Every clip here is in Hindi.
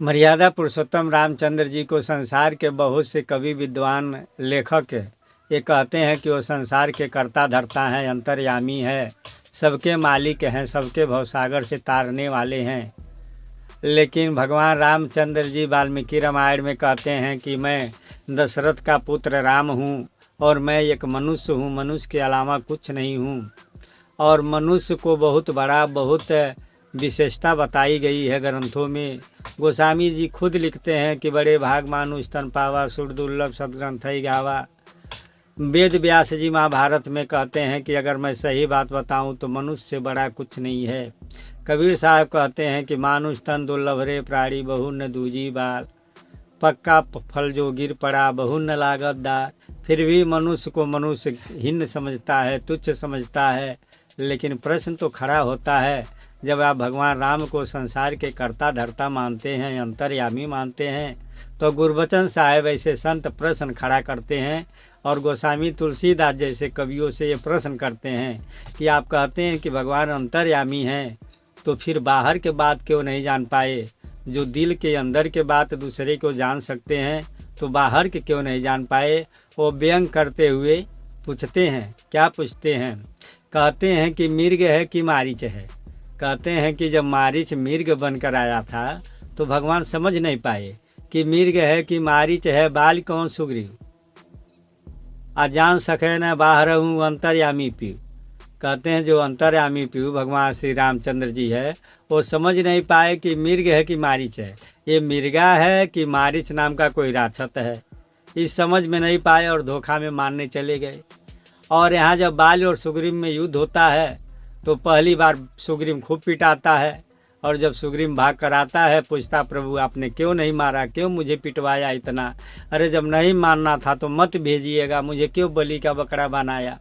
मर्यादा पुरुषोत्तम रामचंद्र जी को संसार के बहुत से कवि विद्वान लेखक ये कहते हैं कि वो संसार के कर्ता धर्ता हैं, अंतर्यामी है, सबके मालिक हैं, सबके भवसागर से तारने वाले हैं। लेकिन भगवान रामचंद्र जी वाल्मीकि रामायण में कहते हैं कि मैं दशरथ का पुत्र राम हूँ और मैं एक मनुष्य हूँ, मनुष्य के अलावा कुछ नहीं हूँ। और मनुष्य को बहुत बड़ा बहुत विशेषता बताई गई है ग्रंथों में। गोस्वामी जी खुद लिखते हैं कि बड़े भाग मानुष तन पावा, सुर दुर्लभ सदग्रंथ गावा। वेद व्यास जी महाभारत में कहते हैं कि अगर मैं सही बात बताऊं तो मनुष्य से बड़ा कुछ नहीं है। कबीर साहब कहते हैं कि मानुष तन दुर्लभ रे प्राणी बहु न दूजी बाल, पक्का फल जो गिर पड़ा बहु न लागत दार। फिर भी मनुष्य को मनुष्य हीन समझता है, तुच्छ समझता है। लेकिन प्रश्न तो खड़ा होता है, जब आप भगवान राम को संसार के कर्ता धर्ता मानते हैं, अंतर्यामी मानते हैं, तो गुरबचन साहब ऐसे संत प्रश्न खड़ा करते हैं और गोस्वामी तुलसीदास जैसे कवियों से ये प्रश्न करते हैं कि आप कहते हैं कि भगवान अंतर्यामी हैं, तो फिर बाहर के बात क्यों नहीं जान पाए? जो दिल के अंदर के बात दूसरे को जान सकते हैं तो बाहर के क्यों नहीं जान पाए? वो व्यंग करते हुए पूछते हैं। क्या पूछते हैं? कहते हैं कि मृग है कि मारीच है। कहते हैं कि जब मारीच मृग बनकर आया था तो भगवान समझ नहीं पाए कि मृग है कि मारीच है, बाल कौन सुग्रीव। आ जान सके न बाहर हूँ अंतर्यामी पीऊ। कहते हैं जो अंतर्यामी पीऊ भगवान श्री रामचंद्र जी है, वो समझ नहीं पाए कि मृग है कि मारीच है, ये मृगा है कि मारीच नाम का कोई राक्षस है। इस समझ में नहीं पाए और धोखा में मानने चले गए। और यहाँ जब बाल और सुग्रीव में युद्ध होता है तो पहली बार सुग्रीव खूब पिटाता है, और जब सुग्रीव भाग कर आता है पूछता प्रभु आपने क्यों नहीं मारा, क्यों मुझे पिटवाया इतना? अरे जब नहीं मानना था तो मत भेजिएगा, मुझे क्यों बलि का बकरा बनाया?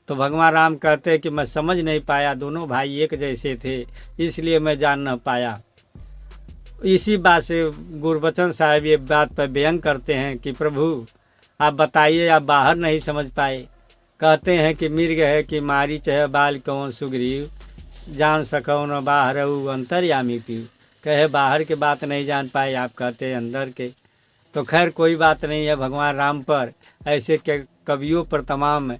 तो भगवान राम कहते हैं कि मैं समझ नहीं पाया, दोनों भाई एक जैसे थे इसलिए मैं जान न पाया। इसी बात से गुरबचन साहब ये बात पर व्यंग करते हैं कि प्रभु आप बताइए, आप बाहर नहीं समझ पाए। कहते हैं कि मृग है कि मारीच है, बाल कौन सुग्रीव, जान सको न बाहर अंतर्यामी पीऊ। कहे बाहर के बात नहीं जान पाए, आप कहते हैं अंदर के। तो खैर कोई बात नहीं है, भगवान राम पर ऐसे के कवियों पर तमाम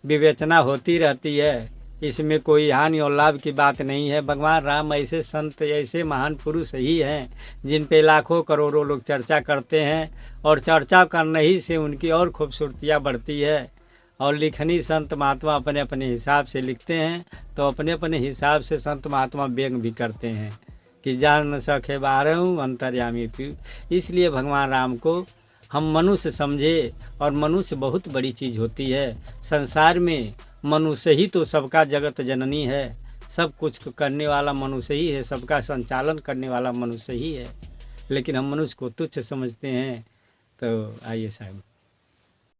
विवेचना होती रहती है, इसमें कोई हानि और लाभ की बात नहीं है। भगवान राम ऐसे संत ऐसे महान पुरुष ही हैं जिन पे लाखों करोड़ों लोग चर्चा करते हैं, और चर्चा करने ही से उनकी और खूबसूरतियाँ बढ़ती है। और लिखनी संत महात्मा अपने अपने हिसाब से लिखते हैं, तो अपने अपने हिसाब से संत महात्मा व्यंग भी करते हैं कि जान न सके बाहर हूँ अंतर्यामी पीऊ। इसलिए भगवान राम को हम मनुष्य समझे, और मनुष्य बहुत बड़ी चीज़ होती है। संसार में मनुष्य ही तो सबका जगत जननी है, सब कुछ करने वाला मनुष्य ही है, सबका संचालन करने वाला मनुष्य ही है। लेकिन हम मनुष्य को तुच्छ समझते हैं। तो आइए साहब।